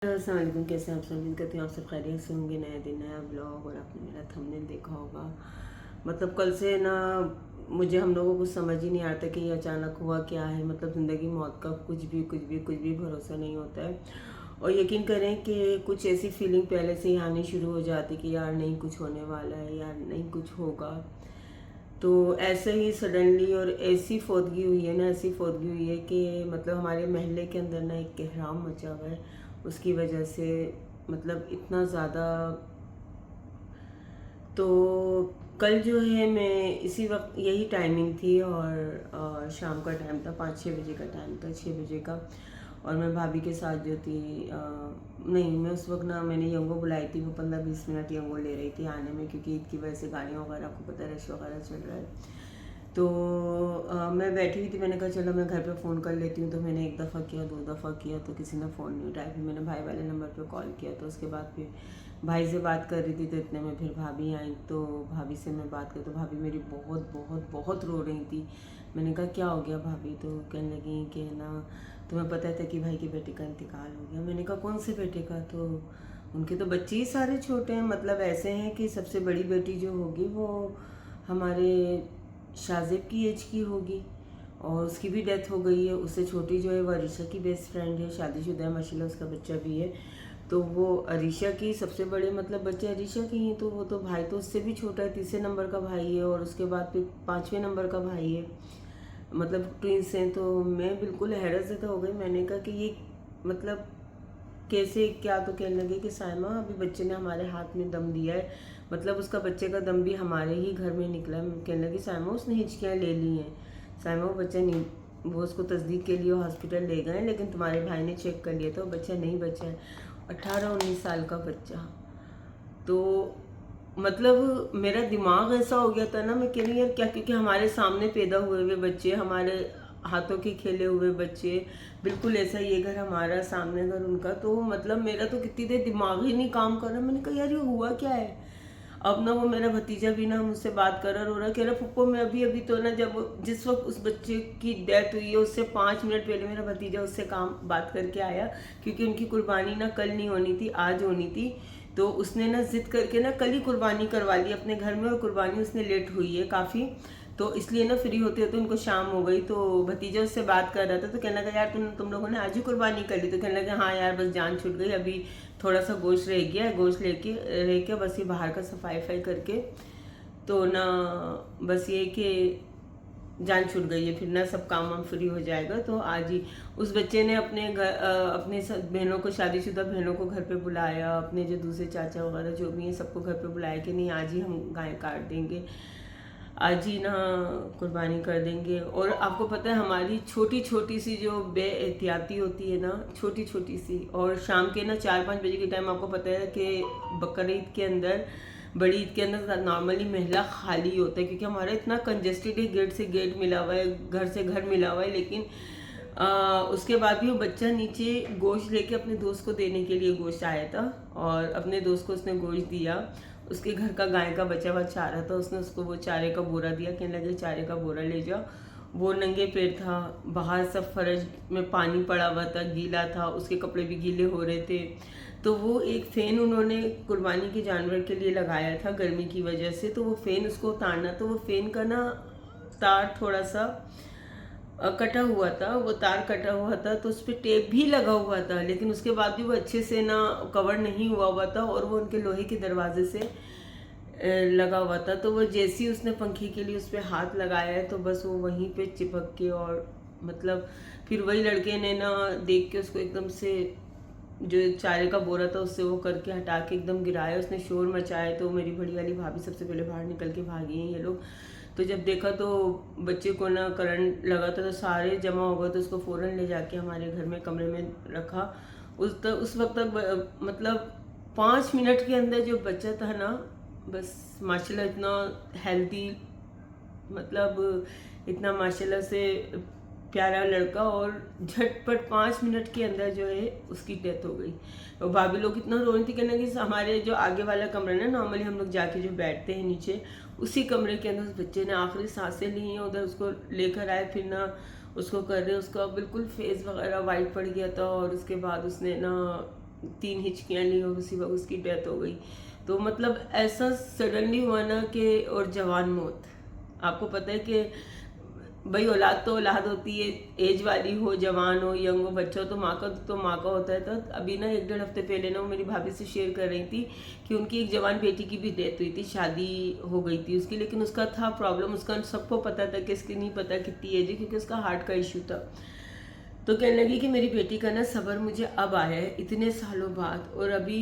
अस्सलाम वालेकुम, कैसे हैं आप सब? उम्मीद करती हूँ आप सब खैरियत से होंगे। नया दिन नया ब्लॉग, और आपने मेरा थंबनेल देखा होगा। मतलब कल से ना मुझे हम लोगों को कुछ समझ ही नहीं आता कि ये अचानक हुआ क्या है। मतलब ज़िंदगी मौत का कुछ भी भरोसा नहीं होता है। और यकीन करें कि कुछ ऐसी फीलिंग पहले से ही आनी शुरू हो जाती कि यार नहीं कुछ होने वाला है, यार नहीं कुछ होगा। तो ऐसे ही सडनली और ऐसी फौतगी हुई है ना, ऐसी फौतगी हुई है कि मतलब हमारे महल्ले के अंदर ना एक कोहराम मचा हुआ है। उसकी वजह से मतलब इतना ज़्यादा। तो कल जो है मैं इसी वक्त यही टाइमिंग थी, और शाम का टाइम था, 5-6 बजे का टाइम था, 6 बजे का। और मैं भाभी के साथ जो थी नहीं, मैं उस वक्त ना मैंने यंगो बुलाई थी। वो 15-20 मिनट यंगो ले रही थी आने में, क्योंकि ईद की वजह से गाड़ियों वगैरह, आपको पता है रश वगैरह चल रहा है। तो मैं बैठी हुई थी, मैंने कहा चलो मैं घर पे फ़ोन कर लेती हूँ। तो मैंने एक दफ़ा किया, 2 दफ़ा किया, तो किसी ने फ़ोन नहीं उठाया। फिर मैंने भाई वाले नंबर पे कॉल किया, तो उसके बाद फिर भाई से बात कर रही थी, तो इतने में फिर भाभी आई। तो भाभी से मैं बात कर, तो भाभी मेरी बहुत बहुत बहुत रो रही थी। मैंने कहा क्या हो गया भाभी? तो कहने लगी कि ना तुम्हें पता था कि भाई के बेटे का इंतकाल हो गया। मैंने कहा कौन से बेटे का? तो उनके तो बच्चे ही सारे छोटे हैं। मतलब ऐसे हैं कि सबसे बड़ी बेटी जो होगी वो हमारे शाज़ेब की एज की होगी, और उसकी भी डेथ हो गई है। उससे छोटी जो है वो अरीशा की बेस्ट फ्रेंड है, शादीशुदा है माशाल्लाह, उसका बच्चा भी है। तो वो अरीशा की सबसे बड़े मतलब बच्चे अरीशा की हैं। तो वो तो भाई तो उससे भी छोटा है, तीसरे नंबर का भाई है, और उसके बाद फिर 5वें नंबर का भाई है। मतलब ट्विंस हैं। तो मैं बिल्कुल हैरत ज़दा हो गई। मैंने कहा कि ये मतलब कैसे क्या? तो कहने लगे कि सायमा अभी बच्चे ने हमारे हाथ में दम दिया है। मतलब उसका बच्चे का दम भी हमारे ही घर में निकला है। कहने लगी सायमा उसने हिचकियाँ ले ली हैं। सायमा वो बच्चा नहीं, वो उसको तस्दीक के लिए हॉस्पिटल ले गए, लेकिन तुम्हारे भाई ने चेक कर लिया था वो बच्चा नहीं बचा है। 18-19 साल का बच्चा। तो मतलब मेरा दिमाग ऐसा हो गया था ना, मैं कह रही यार क्या, क्योंकि हमारे सामने पैदा हुए हुए बच्चे, हमारे हाथों के खेले हुए बच्चे, बिल्कुल ऐसा ये घर हमारा, सामने घर उनका। तो मतलब मेरा तो कितनी देर दिमाग ही नहीं काम कर रहा। मैंने कहा यार ये हुआ क्या है? अब ना वो मेरा भतीजा भी ना मुझसे बात कर रहा, रो रहा, कह रहा पप्पो मैं अभी अभी तो ना, जब जिस वक्त उस बच्चे की डेथ हुई है उससे 5 मिनट पहले मेरा भतीजा उससे काम बात करके आया, क्योंकि उनकी कुर्बानी ना कल नहीं होनी थी, आज होनी थी। तो उसने ना जिद करके ना कल ही कुर्बानी करवा ली अपने घर में, और कुर्बानी उसने लेट हुई है काफ़ी। तो इसलिए ना फ्री होते होते उनको शाम हो गई। तो भतीजा उससे बात कर रहा था, तो कहने लगा यार तुम लोगों ने आज ही कुर्बानी कर ली? तो कहने लगा हाँ यार बस जान छूट गई, अभी थोड़ा सा गोश्त रह गया है, गोश्त लेके रह के बस ये बाहर का सफाई करके तो ना बस ये कि जान छूट गई है, फिर ना सब काम वाम फ्री हो जाएगा। तो आज ही उस बच्चे ने अपने घर अपने बहनों को, शादीशुदा बहनों को घर पे बुलाया, अपने जो दूसरे चाचा वगैरह जो भी हैं सबको घर पे बुलाया कि नहीं आज ही हम गाय काट देंगे, आज ही ना कुर्बानी कर देंगे। और आपको पता है हमारी छोटी छोटी सी जो बे एहतियाती होती है ना, छोटी छोटी सी, और शाम के ना 4-5 बजे के टाइम आपको पता है कि बकरीद के अंदर, बड़ी ईद के अंदर नॉर्मली महला खाली होता है, क्योंकि हमारा इतना कंजेस्टेड है, गेट से गेट मिला हुआ है, घर से घर मिला हुआ है। लेकिन उसके बाद भी वो बच्चा नीचे गोश्त लेके अपने दोस्त को देने के लिए गोश्त आया था, और अपने दोस्त को उसने गोश्त दिया। उसके घर का गाय का बचा हुआ चारा था, उसने उसको वो चारे का बोरा दिया, कहने लगे चारे का बोरा ले जाओ। वो नंगे पैर था, बाहर सब फर्श में पानी पड़ा हुआ था, गीला था, उसके कपड़े भी गीले हो रहे थे। तो वो एक फ़ैन उन्होंने कुर्बानी के जानवर के लिए लगाया था गर्मी की वजह से, तो वो फ़ैन उसको उतारना, तो वो फ़ैन का ना तार थोड़ा सा कटा हुआ था, वो तार कटा हुआ था, तो उस पर टेप भी लगा हुआ था, लेकिन उसके बाद भी वो अच्छे से ना कवर नहीं हुआ था, और वो उनके लोहे के दरवाजे से लगा हुआ था। तो वो जैसे ही उसने पंखे के लिए उस पर हाथ लगाया है, तो बस वो वहीं पे चिपक के, और मतलब फिर वही लड़के ने ना देख के उसको एकदम से जो चारे का बोरा था उससे वो करके हटा के एकदम गिराया, उसने शोर मचाया। तो मेरी बड़ी वाली भाभी सबसे पहले बाहर निकल के भागी हैं ये लोग। तो जब देखा तो बच्चे को ना करंट लगा था, तो सारे जमा हो गए, तो उसको फ़ौरन ले जाके हमारे घर में कमरे में रखा। उस वक्त तक मतलब 5 मिनट के अंदर जो बच्चा था ना, बस माशाल्लाह इतना हेल्दी, मतलब इतना माशाल्लाह से प्यारा लड़का, और झटपट 5 मिनट के अंदर जो है उसकी डेथ हो गई। और भाभी लोग इतना रो रही थी, कहना कि हमारे जो आगे वाला कमरा ना, नॉर्मली हम लोग जाके जो बैठते हैं नीचे, उसी कमरे के अंदर उस बच्चे ने आखिरी सांसें ली हैं, उधर उसको लेकर आए, फिर ना उसको कर रहे, उसका बिल्कुल फेस वगैरह वाइट पड़ गया था, और उसके बाद उसने ना 3 हिचकियाँ ली और उसी वक्त उसकी डेथ हो गई। तो मतलब ऐसा सडनली हुआ ना कि, और जवान मौत। आपको पता है कि भाई औलाद तो औलाद होती है, एज वाली हो, जवान हो, यंग हो, बच्चा हो, तो माँ का तो माँ का होता है। तो अभी ना 1-1.5 हफ्ते पहले ना वो मेरी भाभी से शेयर कर रही थी कि उनकी एक जवान बेटी की भी डेथ हुई थी, शादी हो गई थी उसकी, लेकिन उसका था प्रॉब्लम, उसका सबको पता था कि इसकी नहीं पता कितनी एज है, क्योंकि उसका हार्ट का इशू था। तो कहने लगी कि मेरी बेटी का ना सब्र मुझे अब आया है इतने सालों बाद, और अभी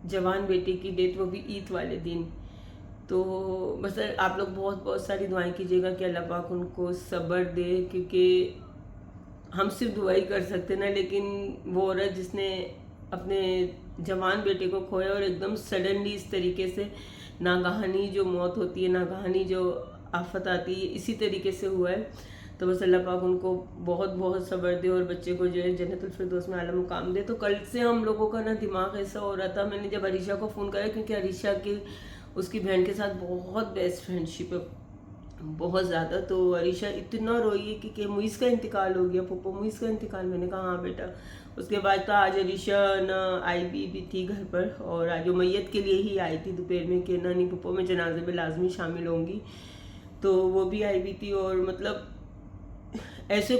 जवान बेटी की डेथ, वो भी ईद वाले दिन। तो बस आप लोग बहुत बहुत सारी दुआएं कीजिएगा कि अल्लाह पाक उनको सब्र दे, क्योंकि हम सिर्फ दुआ ही कर सकते ना, लेकिन वो औरत जिसने अपने जवान बेटे को खोया और एकदम सडनली इस तरीके से नागहानी जो मौत होती है, नागहानी जो आफत आती है, इसी तरीके से हुआ है। तो बस अल्लाह पाक उनको बहुत बहुत सब्र दे और बच्चे को जो है जन्नतुल फिरदौस में आला मुकाम दे। तो कल से हम लोगों का ना दिमाग ऐसा हो रहा था, मैंने जब अरीशा को फ़ोन करा, क्योंकि अरीशा की उसकी बहन के साथ बहुत बेस्ट फ्रेंडशिप है, बहुत ज़्यादा। तो अरीशा इतना रोई है कि मुइज़ का इंतकाल हो गया, पप्पू मुइज़ का इंतकाल। मैंने कहा हाँ बेटा। उसके बाद तो आज अरीशा ना आई भी थी घर पर, और आज वो मैयत के लिए ही आई थी दोपहर में कि ना नहीं पप्पू मैं जनाजे में लाजमी शामिल होंगी, तो वो भी आई भी थी। और मतलब ऐसा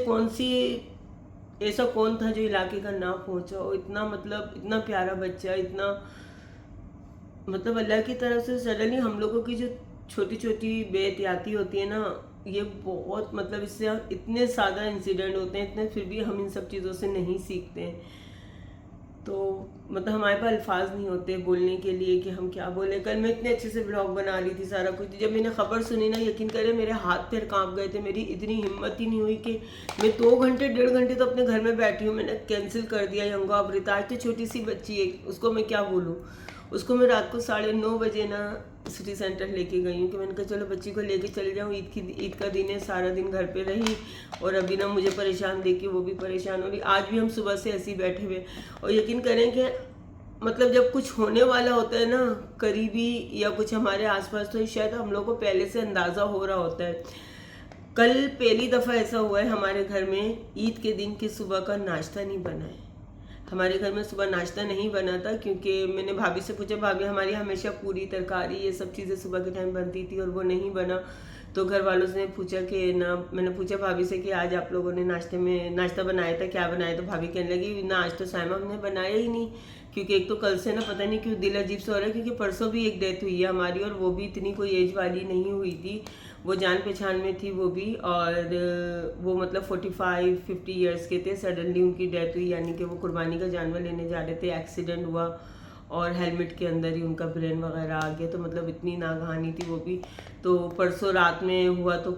कौन था जो इलाके का ना पहुंचा, और इतना मतलब इतना प्यारा बच्चा, इतना मतलब अल्लाह की तरफ से सडनली हम लोगों की जो छोटी छोटी बेहतियाती होती है ना, ये बहुत मतलब इससे इतने सादा इंसिडेंट होते हैं, इतने, फिर भी हम इन सब चीज़ों से नहीं सीखते हैं। तो मतलब हमारे पास अल्फाज नहीं होते बोलने के लिए कि हम क्या बोले। कल मैं इतने अच्छे से ब्लॉग बना रही थी, सारा कुछ, जब मैंने खबर सुनी ना, यकीन करें मेरे हाथ पैर कांप गए थे, मेरी इतनी हिम्मत ही नहीं हुई कि मैं 2 घंटे 1.5 घंटे तो अपने घर में बैठी हूँ, मैंने कैंसिल कर दिया यंगो अमृता। आज तो छोटी सी बच्ची है, उसको मैं क्या बोलूँ। उसको मैं रात को 9:30 बजे ना सिटी सेंटर लेके गई हूँ, कि मैंने कहा चलो बच्ची को लेके चले जाऊँ, ईद का दिन है, सारा दिन घर पे रही, और अभी ना मुझे परेशान देख के वो भी परेशान हो रही। आज भी हम सुबह से ऐसे ही बैठे हुए, और यकीन करें कि मतलब जब कुछ होने वाला होता है ना करीबी या कुछ हमारे आसपास, तो शायद हम लोग को पहले से अंदाज़ा हो रहा होता है। कल पहली दफ़ा ऐसा हुआ है हमारे घर में, ईद के दिन की सुबह का नाश्ता नहीं बना है। हमारे घर में सुबह नाश्ता नहीं बना था, क्योंकि मैंने भाभी से पूछा, भाभी हमारी हमेशा पूरी तरकारी ये सब चीज़ें सुबह के टाइम बनती थी, और वो नहीं बना। तो घर वालों से पूछा कि ना, मैंने पूछा भाभी से कि आज आप लोगों ने नाश्ते में नाश्ता बनाया था, क्या बनाया? तो भाभी कहने लगी ना, आज तो साइमा हमने बनाया ही नहीं, क्योंकि एक तो कल से ना पता नहीं क्यों दिल अजीब से हो रहा है, क्योंकि परसों भी एक डेथ हुई है हमारी, और वो भी इतनी कोई एज वाली नहीं हुई थी, वो जान पहचान में थी वो भी, और वो मतलब 45-50 ईयर्स के थे। सडनली उनकी डेथ हुई, यानी कि वो कुर्बानी का जानवर लेने जा रहे थे, एक्सीडेंट हुआ और हेलमेट के अंदर ही उनका ब्रेन वगैरह आ गया। तो मतलब इतनी नागहानी थी वो भी। तो परसों रात में हुआ, तो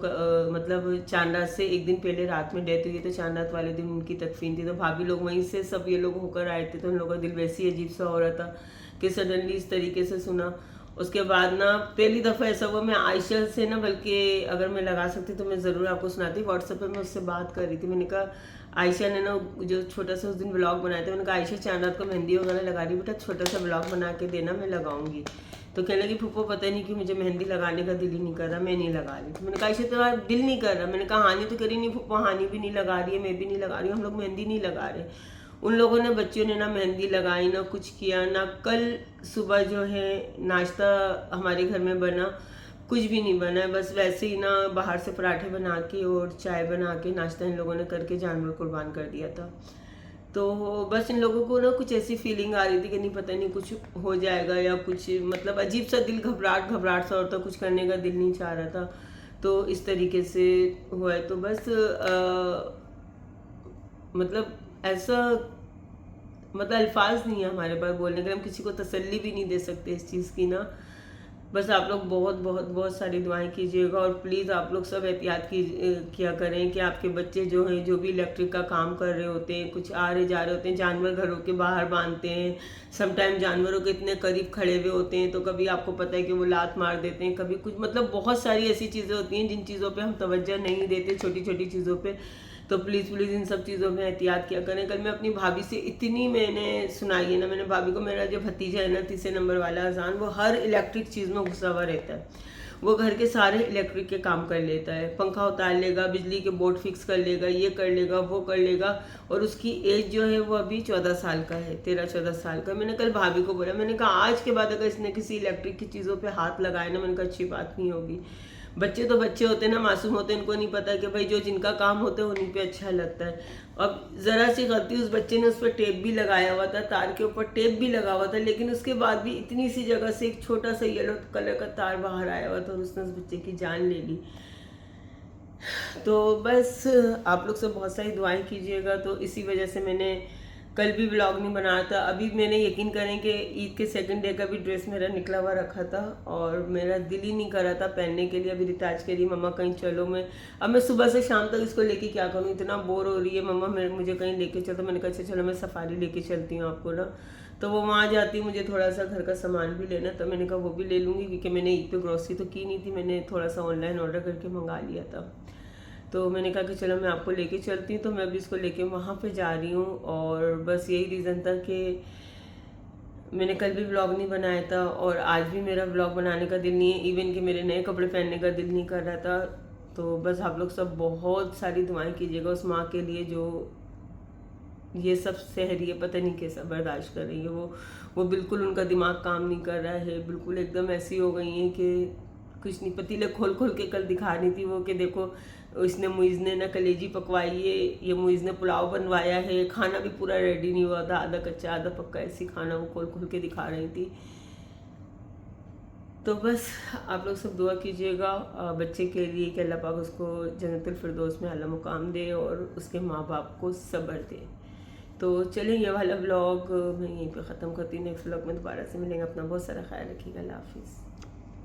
मतलब चांद रात से एक दिन पहले रात में डेथ हुई, तो चांद रात वाले दिन उनकी तदफीन थी। तो भाभी लोग वहीं से सब ये लोग होकर आए थे, तो उन लोगों का दिल वैसे ही अजीब सा हो रहा था कि सडनली इस तरीके से सुना। उसके बाद ना पहली दफ़ा ऐसा हुआ, मैं आयशा से ना, बल्कि अगर मैं लगा सकती तो मैं ज़रूर आपको सुनाती। व्हाट्सएप पे मैं उससे बात कर रही थी, मैंने कहा आयशा ने ना जो छोटा सा उस दिन ब्लॉग बनाया था, मैंने कहा आयशा चांद रात को मेहंदी वगैरह लगा रही, बेटा छोटा सा ब्लॉग बना के देना, मैं लगाऊंगी। तो कहने लगी फूफो पता नहीं कि मुझे मेहंदी लगाने का दिल ही नहीं कर रहा, मैं नहीं लगा रही। तो मैंने कहा आयशा तुम्हारा दिल नहीं कर रहा? मैंने कहा हानि तो करी नहीं फूफो, हानि भी नहीं लगा रही है, मैं भी नहीं लगा रही हूँ, हम लोग मेहंदी नहीं लगा रहे। उन लोगों ने, बच्चियों ने ना मेहंदी लगाई, ना कुछ किया, ना कल सुबह जो है नाश्ता हमारे घर में बना, कुछ भी नहीं बना। बस वैसे ही ना बाहर से पराठे बना के और चाय बना के नाश्ता इन लोगों ने करके जानवर कुर्बान कर दिया था। तो बस इन लोगों को ना कुछ ऐसी फीलिंग आ रही थी कि नहीं पता नहीं कुछ हो जाएगा या कुछ, मतलब अजीब सा दिल घबराहट सा होता, कुछ करने का दिल नहीं चाह रहा था। तो इस तरीके से हुआ है। तो बस मतलब ऐसा, मतलब अल्फाज नहीं है हमारे पास बोलने के, हम किसी को तसल्ली भी नहीं दे सकते इस चीज़ की ना। बस आप लोग बहुत बहुत बहुत सारी दुआएं कीजिएगा, और प्लीज़ आप लोग सब एहतियात किया करें कि आपके बच्चे जो हैं, जो भी इलेक्ट्रिक का काम कर रहे होते हैं, कुछ आ रहे जा रहे होते हैं, जानवर घरों के बाहर बांधते हैं, समटाइम जानवरों के इतने करीब खड़े हुए होते हैं, तो कभी आपको पता है कि वो लात मार देते हैं, कभी कुछ, मतलब बहुत सारी ऐसी चीज़ें होती हैं जिन चीज़ों पर हम तवज्जो नहीं देते, छोटी छोटी चीज़ों पर। तो प्लीज़ इन सब चीज़ों में एहतियात किया करें। कल मैं अपनी भाभी से इतनी मैंने सुनाई है ना, मैंने भाभी को, मेरा जो भतीजा है ना 3 नंबर वाला अजान, वो हर इलेक्ट्रिक चीज़ में घुसा हुआ रहता है, वो घर के सारे इलेक्ट्रिक के काम कर लेता है, पंखा उतार लेगा, बिजली के बोर्ड फिक्स कर लेगा, ये कर लेगा, वो कर लेगा। और उसकी एज जो है वो अभी 14 साल का है, 13-14 साल का। मैंने कल भाभी को बोला, मैंने कहा आज के बाद अगर इसने किसी इलेक्ट्रिक की चीज़ों पे हाथ लगाए ना, मैंने कहा अच्छी बात नहीं होगी। बच्चे तो बच्चे होते हैं ना, मासूम होते हैं, इनको नहीं पता कि भाई जो जिनका काम होता है उन्हीं पे अच्छा लगता है। अब ज़रा सी गलती, उस बच्चे ने उस पर टेप भी लगाया हुआ था, तार के ऊपर टेप भी लगा हुआ था, लेकिन उसके बाद भी इतनी सी जगह से एक छोटा सा येलो कलर का तार बाहर आया हुआ था और उसने उस बच्चे की जान ले ली। तो बस आप लोग सब बहुत सारी दुआएं कीजिएगा। तो इसी वजह से मैंने कल भी व्लॉग नहीं बनाया था। अभी मैंने यकीन करें कि ईद के सेकंड डे का भी ड्रेस मेरा निकला हुआ रखा था और मेरा दिल ही नहीं कर रहा था पहनने के लिए। अभी रिताज कह रही मम्मा कहीं चलो, मैं सुबह से शाम तक इसको लेके क्या करूँ, इतना बोर हो रही है मम्मा, मुझे कहीं लेके चलो। तो मैंने कहा अच्छा चलो मैं सफारी लेके चलती हूँ आपको ना। तो वो वहाँ जाती, मुझे थोड़ा सा घर का सामान भी लेना, तो मैंने कहा वो भी ले लूँगी, क्योंकि मैंने ईद पे ग्रॉसरी तो की नहीं थी, मैंने थोड़ा सा ऑनलाइन ऑर्डर करके मंगा लिया था। तो मैंने कहा कि चलो मैं आपको लेके चलती हूँ। तो मैं अभी इसको लेके वहाँ पे जा रही हूँ। और बस यही रीज़न था कि मैंने कल भी व्लॉग नहीं बनाया था और आज भी मेरा व्लॉग बनाने का दिल नहीं है, इवन कि मेरे नए कपड़े पहनने का दिल नहीं कर रहा था। तो बस आप लोग सब बहुत सारी दुआएं कीजिएगा उस माँ के लिए जो ये सब सह रही है, पता नहीं कैसा बर्दाश्त कर रही है। वो बिल्कुल उनका दिमाग काम नहीं कर रहा है, बिल्कुल एकदम ऐसी हो गई है कि कुछ नहीं। पतीले खोल खोल के कल दिखा रही थी वो कि देखो इसने मुइज़ ने ना कलेजी पकवाई है, ये मुइज़ ने पुलाव बनवाया है, खाना भी पूरा रेडी नहीं हुआ था, आधा कच्चा आधा पक्का ऐसी खाना वो खोल खोल के दिखा रही थी। तो बस आप लोग सब दुआ कीजिएगा बच्चे के लिए कि अल्लाह पाक उसको जन्नतुल फिरदौस में आला मुकाम दे और उसके माँ बाप को सब्र दे। तो चलिए ये वाला व्लॉग मैं यहीं पे ख़त्म करती हूँ। नेक्स्ट व्लॉग में दोबारा से मिलेंगे। अपना बहुत सारा ख्याल रखिएगा। अल्लाह हाफिज़।